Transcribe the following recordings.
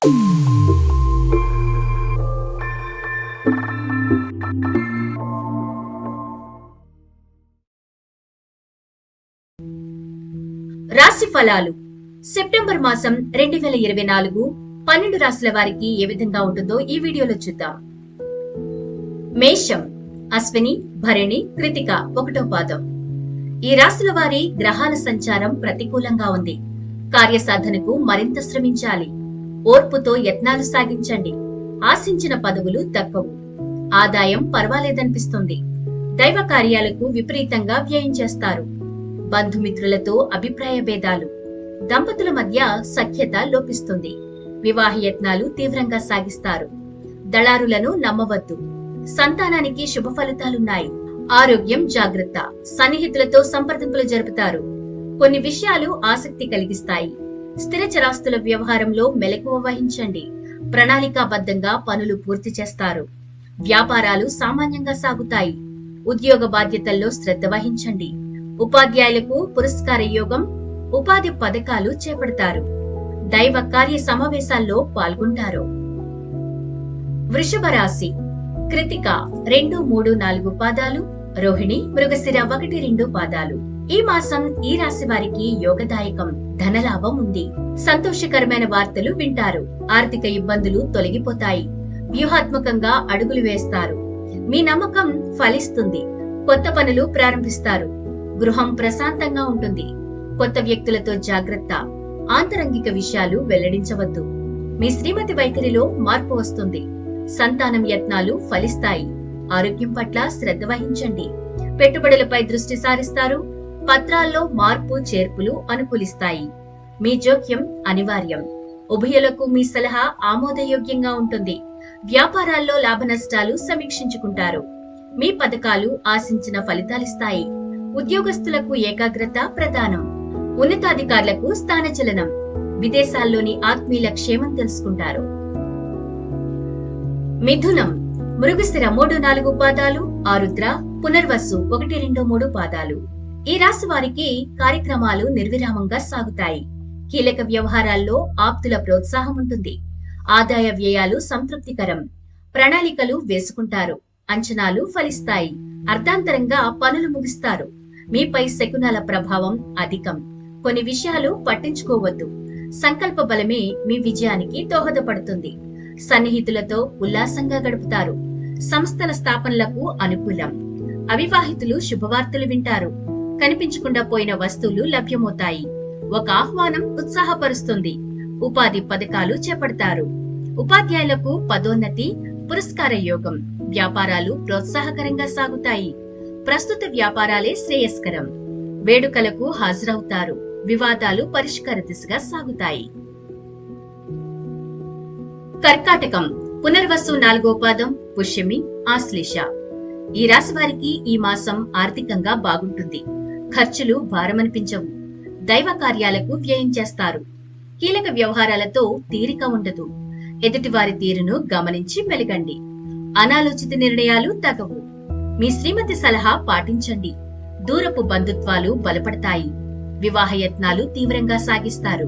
రాశి ఫలాలు సెప్టెంబర్ మాసం 2024 12 రాశుల వారికి ఏ విధంగా ఉంటుందో ఈ వీడియోలో చూద్దాం. మేషం, అశ్విని, భరణి, కృతిక 1వ పాదం. ఈ రాశుల వారి గ్రహాల సంచారం ప్రతికూలంగా ఉంది. కార్యసాధనకు మరింత శ్రమించాలి. ఓర్పుతో యత్నాలు సాగించండి. ఆశించిన పదవులు దక్కవు. ఆదాయం పర్వాలేదనిపిస్తుంది. దైవ కార్యాలకు విపరీతంగా వ్యయం చేస్తారు. బంధుమిత్రులతో అభిప్రాయ భేదాలు. దంపతుల మధ్య సఖ్యత లోపిస్తుంది. వివాహ యత్నాలు తీవ్రంగా సాగిస్తారు. దళారులను నమ్మవద్దు. సంతానానికి శుభ ఫలితాలున్నాయి. ఆరోగ్యం జాగ్రత్త. సన్నిహితులతో సంప్రదింపులు జరుపుతారు. కొన్ని విషయాలు ఆసక్తి కలిగిస్తాయి. స్థిర చరాస్తుల వ్యవహారంలో మెలకువ వహించండి. ప్రణాళికాబద్ధంగా పనులు పూర్తి చేస్తారు. వ్యాపారాలు సామాన్యంగా సాగుతాయి. ఉద్యోగ బాధ్యతల్లో శ్రద్ధ వహించండి. ఉపాధ్యాయులకు పురస్కార యోగం. ఉపాధి పథకాలు చేపడతారు. దైవ కార్య సమావేశాల్లో పాల్గొంటారు. వృషభ రాశి, కృతిక 2, 3, 4 పాదాలు, రోహిణి, మృగశిర 1, 2 పాదాలు. ఈ మాసం ఈ రాశి వారికి యోగదాయకం. ధనలాభం ఉంది. సంతోషకరమైన వార్తలు వింటారు. ఆర్థిక ఇబ్బందులు తొలగిపోతాయి. వ్యూహాత్మకంగా అడుగులు వేస్తారు. మీ నమ్మకం ఫలిస్తుంది. కొత్త పనులు ప్రారంభిస్తారు. గృహం ప్రశాంతంగా ఉంటుంది. కొత్త వ్యక్తులతో జాగ్రత్త. ఆంతరంగిక విషయాలు వెల్లడించవద్దు. మీ శ్రీమతి వైఖరిలో మార్పు వస్తుంది. సంతానం యత్నాలు ఫలిస్తాయి. ఆరోగ్యం పట్ల శ్రద్ధ వహించండి. పెట్టుబడులపై దృష్టి సారిస్తారు. పత్రాల్లో మార్పు చేర్పులు అనుకూలిస్తాయి. మీ జోక్యం అనివార్యం. ఉభయులకు మీ సలహా ఆమోదయోగ్యంగా ఉంటుంది. వ్యాపారాల్లో లాభ నష్టాలు సమీక్షించుకుంటారు. మీ పథకాలు ఆశించిన ఫలితాలిస్తాయి. ఉద్యోగస్తులకు ఏకాగ్రత ప్రధానం. ఉన్నతాధికారులకు స్థానచలనం. విదేశాల్లోని ఆత్మీయుల క్షేమం తెలుసుకుంటారు. మిథునం, మృగశిర 3, 4 పాదాలు, ఆరుద్ర, పునర్వసు 1, 2, 3 పాదాలు. ఈ రాశి వారికి కార్యక్రమాలు నిర్విరామంగా సాగుతాయి. కీలక వ్యవహారాల్లో ఆప్తుల ప్రోత్సాహం ఉంటుంది. ఆదాయ వ్యయాలు సంతృప్తికరం. ప్రణాళికలు వేసుకుంటారు. అంచనాలు ఫలిస్తాయి. అర్ధాంతరంగా పనులు ముగిస్తారు. మీపై శకునాల ప్రభావం అధికం. కొన్ని విషయాలు పట్టించుకోవద్దు. సంకల్ప బలమే మీ విజయానికి దోహదపడుతుంది. సన్నిహితులతో ఉల్లాసంగా గడుపుతారు. సంస్థల స్థాపనలకు అనుకూలం. అవివాహితులు శుభవార్తలు వింటారు. కనిపించకుండా పోయిన వస్తువులు లభ్యమవుతాయి. ఒక ఆహ్వానం ఉత్సాహపరుస్తుంది. ఉపాధి పథకాలు చేపడతారు. ఉపాధ్యాయులకు పదోన్నతి, పురస్కార యోగం. వ్యాపారాలు ప్రోత్సాహకరంగా సాగుతాయి. ప్రస్తుత వ్యాపారాలే శ్రేయస్కరం. వేడుకలకు హాజరవుతారు. వివాదాలు పరిష్కార దిశగా సాగుతాయి. కర్కాటకం, పునర్వసు 4వ పాదం, పుష్యమి, ఆశ్లేష. ఈ రాశి వారికి ఈ మాసం ఆర్థికంగా బాగుంటుంది. ఖర్చులు భారమనిపించవు. దైవ కార్యాలకు వ్యయం చేస్తారు. కీలక వ్యవహారాలతో తీరిక ఉండదు. ఎదుటివారి తీరును గమనించి మెలగండి. అనాలోచిత నిర్ణయాలు తగవు. మీ శ్రీమతి సలహా పాటించండి. దూరపు బంధుత్వాలు బలపడతాయి. వివాహ యత్నాలు తీవ్రంగా సాగిస్తారు.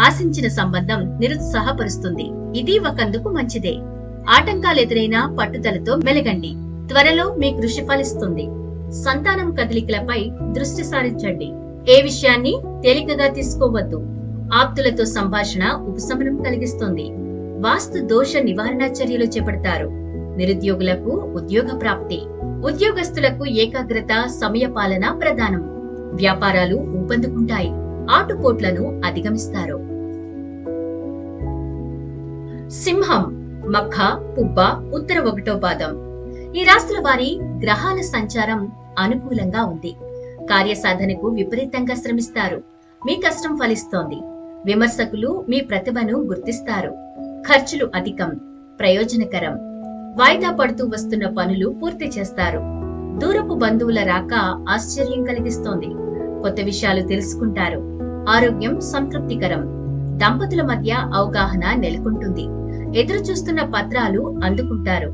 ఆశించిన సంబంధం నిరుత్సాహపరుస్తుంది. ఇది ఒకందుకు మంచిదే. ఆటంకాలెదురైనా పట్టుదలతో మెలగండి. త్వరలో మీ కృషి ఫలిస్తుంది. సంతానం కదలికలపై దృష్టి సారించండి. ఏ విషయాన్ని తేలికగా తీసుకోవద్దు. ఆప్తులతో సంభాషణ ఉపశమనం కలిగిస్తుంది. వాస్తు దోష నివారణ చర్యలు చేపడతారు. నిరుద్యోగులకు ఉద్యోగ ప్రాప్తి. ఉద్యోగస్తులకు ఏకాగ్రత, సమయపాలన ప్రధానం. వ్యాపారాలు ఊపందుకుంటాయి. ఆటుపోట్లను అధిగమిస్తారు. సింహం, మఖ, పుబ్బ, ఉత్తర 1వ పాదం. ఈ రాశుల వారి గ్రహాల సంచారం అనుకూలంగా ఉంది. కార్యసాధనకు విపరీతంగా శ్రమిస్తారు. మీ కష్టం ఫలిస్తోంది. విమర్శకులు మీ ప్రతిభను గుర్తిస్తారు. ఖర్చులు అధికం. ప్రయోజనకరం. వాయిదా పడుతూ వస్తున్న పనులు పూర్తి చేస్తారు. దూరపు బంధువుల రాక ఆశ్చర్యం కలిగిస్తోంది. కొత్త విషయాలు తెలుసుకుంటారు. ఆరోగ్యం సంతృప్తికరం. దంపతుల మధ్య అవగాహన నెలకొంటుంది. ఎదురు చూస్తున్న పత్రాలు అందుకుంటారు.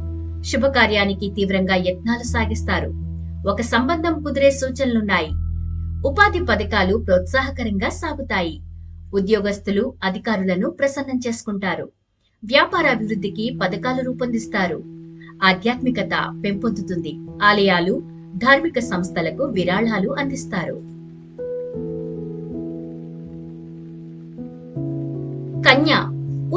శుభకార్యానికి తీవ్రంగా యత్నాలు సాగిస్తారు. ఒక సంబంధం కుదిరే సూచనలున్నాయి. ఉపాధి పథకాలు ప్రోత్సాహకరంగా సాగుతాయి. ఉద్యోగస్తులు అధికారులను ప్రసన్నం చేసుకుంటారు. వ్యాపారాభివృద్ధికి పథకాలు రూపొందిస్తారు. ఆధ్యాత్మికత పెంపొందుతుంది. ఆలయాలు, ధార్మిక సంస్థలకు విరాళాలు అందిస్తారు. కన్య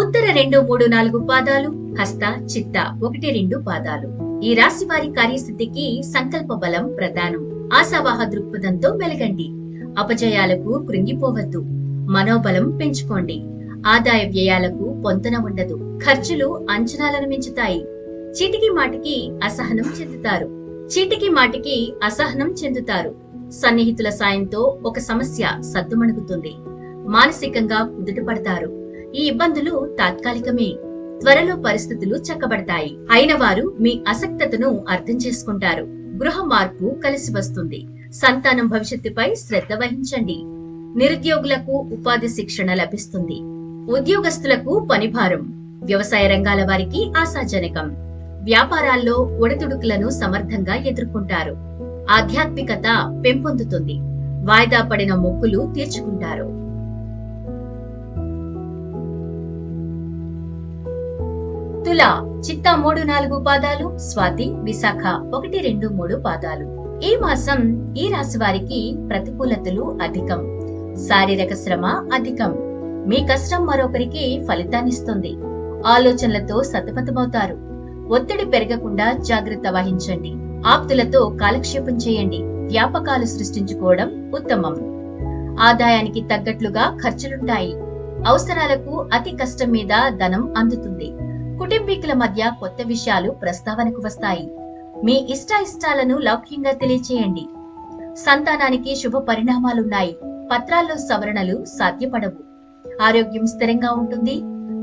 ఉత్తర 2, 3, 4 పాదాలు, హస్త, చిత్త 1, 2 పాదాలు. ఈ రాశి వారి కార్యసిద్ధికి సంకల్ప బలం ప్రధానం. ఆశావాహ దృక్పథంతో మెలగండి. అపజయాలకు కృంగిపోవద్దు. మనోబలం పెంచుకోండి. ఆదాయ వ్యయాలకు పొంతన ఉండదు. ఖర్చులు అంచనాలను మించుతాయి. చీటికి మాటికి అసహనం చెందుతారు. సన్నిహితుల సాయంతో ఒక సమస్య సద్దుమణుగుతుంది. మానసికంగా కుదుటపడతారు. ఈ ఇబ్బందులు తాత్కాలికమే. త్వరలో పరిస్థితులు చక్కబడతాయి. అయిన వారు మీ అసక్తతను అర్థం చేసుకుంటారు. గృహ మార్పు కలిసి వస్తుంది. సంతానం భవిష్యత్తుపై శ్రద్ధ వహించండి. నిరుద్యోగులకు ఉపాధి శిక్షణ లభిస్తుంది. ఉద్యోగస్తులకు పనిభారం. వ్యవసాయ రంగాల వారికి ఆశాజనకం. వ్యాపారాల్లో ఒడిదుడుకులను సమర్థంగా ఎదుర్కొంటారు. ఆధ్యాత్మికత పెంపొందుతుంది. వాయిదా పడిన మొక్కులు తీర్చుకుంటారు. తుల చిత్త 3, 4 పాదాలు, స్వాతి, విశాఖ 1, 2, 3 పాదాలు. ఈ మాసం ఈ రాశి వారికి ప్రతికూలతలు అధికం. శారీరక శ్రమ అధికం. మీ కష్టం మరొకరికి ఫలితాన్నిస్తుంది. ఆలోచనలతో సతమతమవుతారు. ఒత్తిడి పెరగకుండా జాగ్రత్త వహించండి. ఆప్తులతో కాలక్షేపం చేయండి. వ్యాపకాలు సృష్టించుకోవడం ఉత్తమం. ఆదాయానికి తగ్గట్లుగా ఖర్చులుంటాయి. అవసరాలకు అతి కష్టం మీద ధనం అందుతుంది. కుటుంబీకుల మధ్య కొత్త విషయాలు ప్రస్తావనకు వస్తాయి. మీ ఇష్టాలను లౌక్యంగా తెలియచేయండి. సంతానానికి శుభ పరిణామాలున్నాయి. పత్రాల్లో సవరణలు సాధ్యపడవు. ఆరోగ్యం స్థిరంగా ఉంటుంది.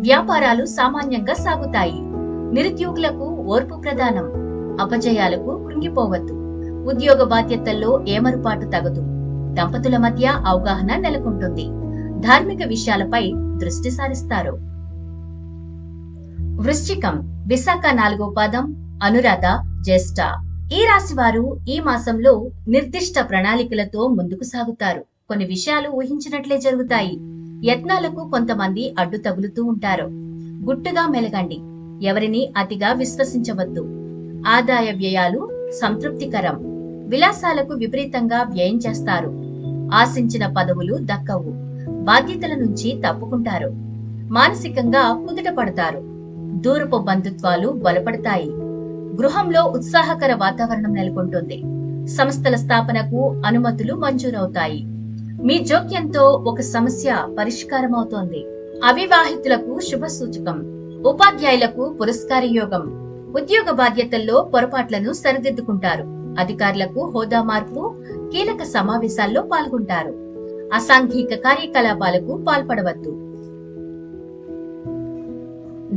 వ్యాపారాలు సామాన్యంగా సాగుతాయి. నిరుద్యోగులకు ఓర్పు ప్రధానం. అపజయాలకు కృంగిపోవద్దు. ఉద్యోగ బాధ్యతల్లో ఏమరుపాటు తగదు. దంపతుల మధ్య అవగాహన నెలకొంటుంది. ధార్మిక విషయాలపై దృష్టి సారిస్తారు. వృశ్చికం విశాఖ 4వ పాదం, అనురాధ, జ్యేష్ఠ. ఈ రాశి వారు ఈ మాసంలో నిర్దిష్ట ప్రణాళికలతో ముందుకు సాగుతారు. కొన్ని విషయాలు ఊహించినట్లే జరుగుతాయి. యత్నాలకు కొంతమంది అడ్డు తగులుతూ ఉంటారు. గుట్టుగా మెలగండి. ఎవరిని అతిగా విశ్వసించవద్దు. ఆదాయ వ్యయాలు సంతృప్తికరం. విలాసాలకు విపరీతంగా వ్యయం చేస్తారు. ఆశించిన పదవులు దక్కవు. బాధ్యతల నుంచి తప్పుకుంటారు. మానసికంగా కుదుట పడతారు. దూరపు బంధుత్వాలు బలపడతాయి. గృహంలో ఉత్సాహకర వాతావరణం నెలకొంటుంది. సంస్థల స్థాపనకు అనుమతులు మంజూరవుతాయి. మీ జోక్యంతో ఒక సమస్య పరిష్కారమవుతోంది. అవివాహితులకు శుభ సూచకం. ఉపాధ్యాయులకు పురస్కార యోగం. ఉద్యోగ బాధ్యతల్లో పొరపాట్లను సరిదిద్దుకుంటారు. అధికారులకు హోదా మార్పు. కీలక సమావేశాల్లో పాల్గొంటారు. అసాంఘిక కార్యకలాపాలకు పాల్పడవద్దు.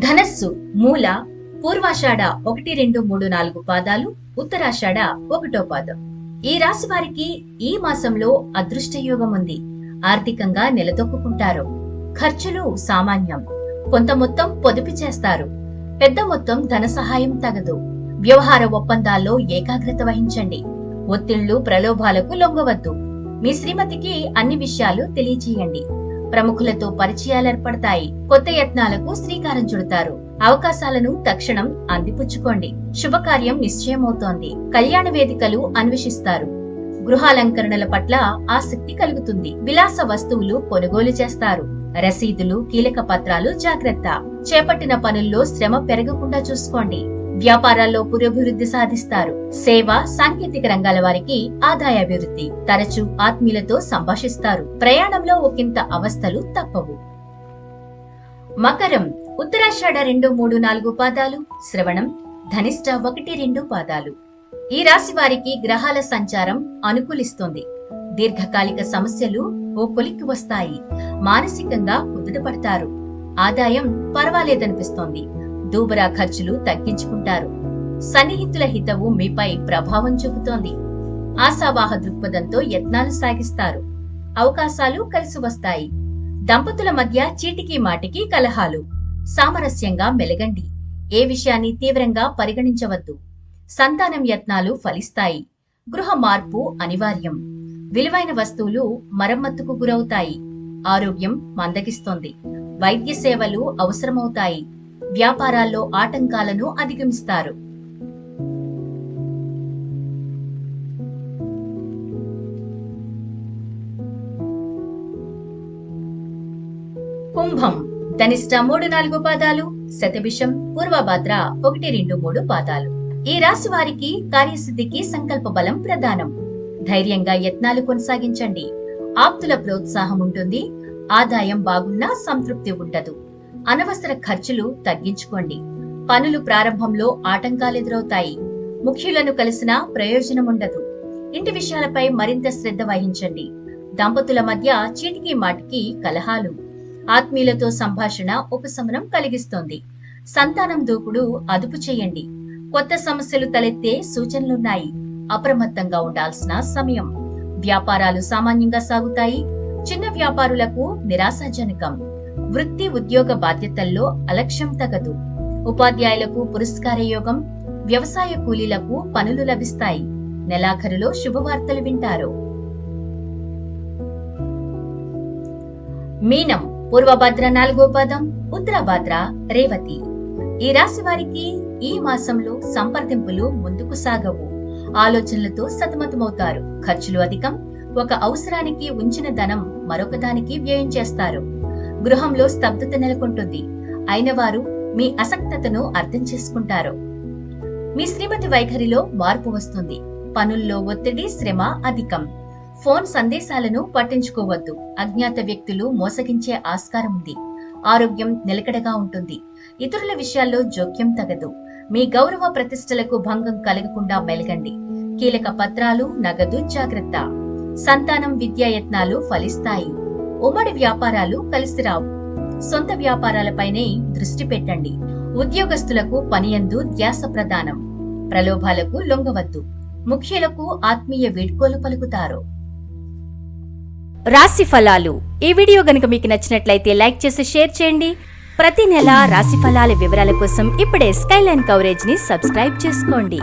ధనస్సు మూల పూర్వాషాఢ 1, 2, 3, 4 పాదాలు, ఉత్తరాషాఢ 1వ పాదం. ఈ రాశి వారికి ఈ మాసంలో అదృష్ట యోగం ఉంది. ఆర్థికంగా నిలదొక్కుంటారు. ఖర్చులు సామాన్యం. కొంత మొత్తం పొదుపు చేస్తారు. పెద్ద మొత్తం ధన సహాయం తగదు. వ్యవహార ఒప్పందాల్లో ఏకాగ్రత వహించండి. ఒత్తిళ్లు, ప్రలోభాలకు లొంగవద్దు. మీ శ్రీమతికి అన్ని విషయాలు తెలియచేయండి. ప్రముఖులతో పరిచయాలు ఏర్పడతాయి. కొత్త యత్నాలకు శ్రీకారం చుడతారు. అవకాశాలను తక్షణం అందిపుచ్చుకోండి. శుభకార్యం నిశ్చయమవుతోంది. కళ్యాణ వేదికలు అన్వేషిస్తారు. గృహాలంకరణల పట్ల ఆసక్తి కలుగుతుంది. విలాస వస్తువులు కొనుగోలు చేస్తారు. రసీదులు, కీలక పత్రాలు జాగ్రత్త. చేపట్టిన పనుల్లో శ్రమ పెరగకుండా చూసుకోండి. వ్యాపారాల్లో పురోభివృద్ధి సాధిస్తారు. సేవ, సాంకేతిక రంగాల వారికి ఆదాయాభివృద్ధి. తరచూ ఆత్మీయులతో సంభాషిస్తారు. ప్రయాణంలో ఒకంత అవస్థలు తప్పవు. మకరం ఉత్తరాషాఢ 2, 3, 4 పాదాలు, శ్రవణం, ధనిష్ట 1, 2 పాదాలు. ఈ రాశి వారికి గ్రహాల సంచారం అనుకూలిస్తుంది. దీర్ఘకాలిక సమస్యలు ఓ కొలిక్కి వస్తాయి. మానసికంగా కుదుటపడతారు. ఆదాయం పర్వాలేదనిపిస్తోంది. దూబరా ఖర్చులు తగ్గించుకుంటారు. సన్నిహితుల హితవు మీపై ప్రభావం చూపుతోంది. ఆశావాహ దృక్పథంతో యత్నాలు సాగిస్తారు. అవకాశాలు కలిసి వస్తాయి. దంపతుల మధ్య చీటికి మాటికి కలహాలు. సామరస్యంగా మెలగండి. ఏ విషయాన్ని తీవ్రంగా పరిగణించవద్దు. సంతానం యత్నాలు ఫలిస్తాయి. గృహ మార్పు అనివార్యం. విలువైన వస్తువులు మరమ్మతుకు గురవుతాయి. ఆరోగ్యం మందగిస్తోంది. వైద్య సేవలు అవసరమవుతాయి. వ్యాపారాల్లో ఆటంకాలను అధిగమిస్తారు. కుంభం ధనిష్ట 3-4 పాదాలు, శతభిషం, పూర్వభాద్ర 1-2-3 పాదాలు. ఈ రాశి వారికి కార్యసిద్ధికి సంకల్ప బలం ప్రధానం. ధైర్యంగా యత్నాలు కొనసాగించండి. ఆప్తుల ప్రోత్సాహం ఉంటుంది. ఆదాయం బాగున్నా సంతృప్తి ఉండదు. అనవసర ఖర్చులు తగ్గించుకోండి. పనులు ప్రారంభంలో ఆటంకాలెదురవుతాయి. ముఖ్యులను కలిసినా ప్రయోజనం ఉండదు. ఇంటి విషయాలపై మరింత శ్రద్ధ వహించండి. దంపతుల మధ్య చీటికి మాటికి కలహాలు. ఆత్మీయులతో సంభాషణ ఉపశమనం కలిగిస్తోంది. సంతానం దూకుడు అదుపు చేయండి. కొత్త సమస్యలు తలెత్తే సూచనలున్నాయి. అప్రమత్తంగా ఉండాల్సిన సమయం. వ్యాపారాలు సామాన్యంగా సాగుతాయి. చిన్న వ్యాపారులకు నిరాశాజనకం. వృత్తి ఉద్యోగ బాధ్యతల్లో అలక్ష్యం తగదు. ఉపాధ్యాయులకు పురస్కార యోగం. వ్యవసాయ కూలీలకు పనులు లభిస్తాయి. నెలాఖరులో శుభవార్తలు వింటారు. మీనం పూర్వభద్ర 4వ పాదం, ఉత్తరభద్ర, రేవతి. ఈ రాశి వారికి ఈ మాసంలో సంప్రదింపులు ముందుకు సాగవు. ఆలోచనలతో సతమతమవుతారు. ఖర్చులు అధికం. ఒక అవసరానికి ఉంచిన ధనం మరొక దానికి వ్యయం చేస్తారు. గృహంలో స్తబ్దత నెలకొంటుంది. అయిన వారు మీ అసక్తతను అర్థం చేసుకుంటారు. మీ శ్రీమతి వైఖరిలో మార్పు వస్తుంది. పనుల్లో ఒత్తిడి, శ్రమ అధికం. ఫోన్ సందేశాలను పట్టించుకోవద్దు. అజ్ఞాత వ్యక్తులు మోసగించే ఆస్కారం ఉంది. ఆరోగ్యం నిలకడగా ఉంటుంది. ఇతరుల విషయాల్లో జోక్యం తగదు. మీ గౌరవ ప్రతిష్టలకు భంగం కలగకుండా మెలగండి. కీలక పత్రాలు, నగదు జాగ్రత్త. సంతానం విద్యా యత్నాలు ఫలిస్తాయి. ఉమ్మడి వ్యాపారాలు కలిసిరావు. సొంత వ్యాపారాలపైనే దృష్టి పెట్టండి. ఉద్యోగస్తులకు పనియందు ధ్యాస ప్రధానం. ప్రలోభాలకు లొంగవద్దు. ముఖ్యులకు ఆత్మీయ వీడ్కోలు పలుకుతారు. రాశి ఫలాలు. ఈ వీడియో గనుక మీకు నచ్చినట్లయితే లైక్ చేసి షేర్ చేయండి. ప్రతి నెల రాశి ఫలాల వివరాల కోసం ఇప్పుడే స్కైలైన్ కవరేజ్ ని సబ్స్క్రైబ్ చేసుకోండి.